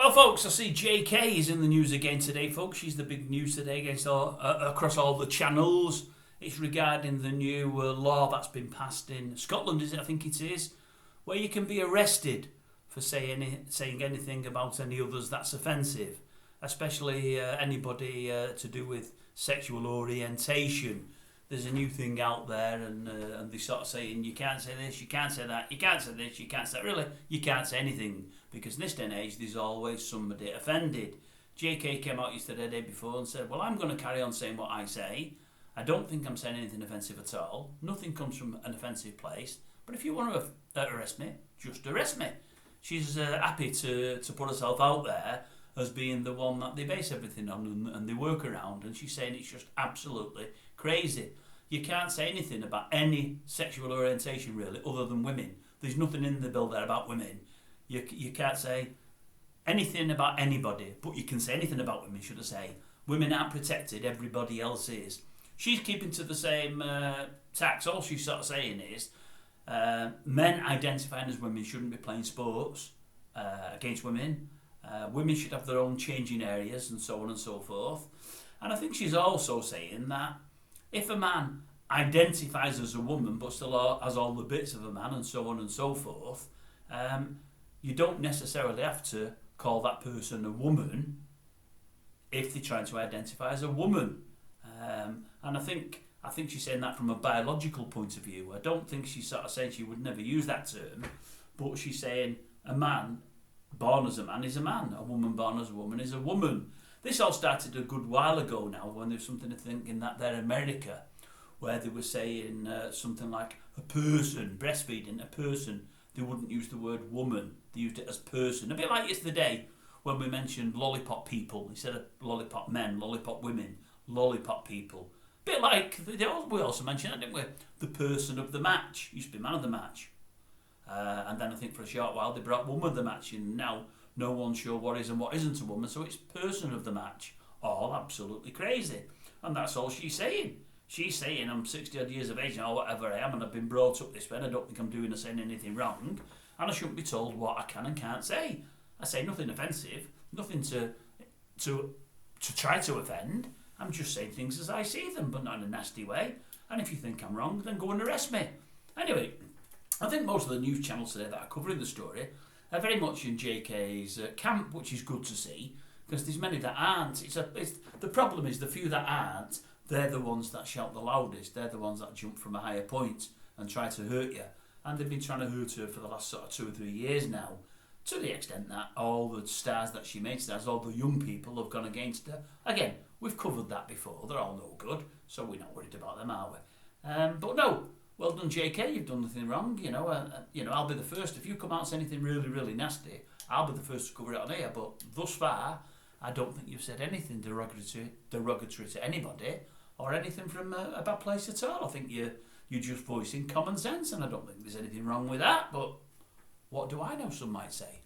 Well, folks, I see JK is in the news again today, folks. She's the big news today across all the channels. It's regarding the new law that's been passed in Scotland, is it? I think it is, where you can be arrested for saying anything about any others that's offensive, especially anybody to do with sexual orientation. There's a new thing out there, and they're sort of saying you can't say this, you can't say that, you can't say this, you can't say that. Really, you can't say anything, because in this day and age there's always somebody offended. JK came out yesterday, the day before, and said, well, I'm going to carry on saying what I say. I don't think I'm saying anything offensive at all. Nothing comes from an offensive place. But if you want to arrest me, just arrest me. She's happy to put herself out there as being the one that they base everything on and they work around, and she's saying it's just absolutely crazy. You can't say anything about any sexual orientation really other than women. There's nothing in the bill there about women. You can't say anything about anybody, but you can say anything about women, should I say. Women aren't protected, everybody else is. She's keeping to the same tax. All she's sort of saying is men identifying as women shouldn't be playing sports against women. Women should have their own changing areas and so on and so forth. And I think she's also saying that if a man identifies as a woman but still has all the bits of a man and so on and so forth, you don't necessarily have to call that person a woman if they're trying to identify as a woman. And I think she's saying that from a biological point of view. I don't think she's sort of saying she would never use that term, but she's saying a man born as a man is a man, a woman born as a woman is a woman. This all started a good while ago now, when there was something to think in that there America, where they were saying something like a person, breastfeeding, a person. They wouldn't use the word woman, they used it as person. A bit like yesterday when we mentioned lollipop people, instead of lollipop men, lollipop women, lollipop people. A bit like, we also mentioned that, didn't we? The person of the match, used to be man of the match. And then I think for a short while they brought woman of the match in. Now no one's sure what is and what isn't a woman, so it's person of the match. All absolutely crazy. And that's all she's saying. She's saying I'm 60 odd years of age now, whatever I am, and I've been brought up this way, and I don't think I'm doing or saying anything wrong, and I shouldn't be told what I can and can't say. I say nothing offensive, nothing to try to offend. I'm just saying things as I see them, but not in a nasty way. And if you think I'm wrong, then go and arrest me. Anyway, I think most of the news channels today that are covering the story are very much in JK's camp, which is good to see, because there's many that aren't. The problem is the few that aren't, they're the ones that shout the loudest. They're the ones that jump from a higher point and try to hurt you. And they've been trying to hurt her for the last sort of 2 or 3 years now, to the extent that all the stars that she made stars, all the young people have gone against her. Again, we've covered that before. They're all no good, so we're not worried about them, are we? But no, well done, JK. You've done nothing wrong. I'll be the first. If you come out and say anything really, really nasty, I'll be the first to cover it on here. But thus far, I don't think you've said anything derogatory to anybody or anything from a bad place at all. I think you're just voicing common sense, and I don't think there's anything wrong with that. But what do I know? Some might say.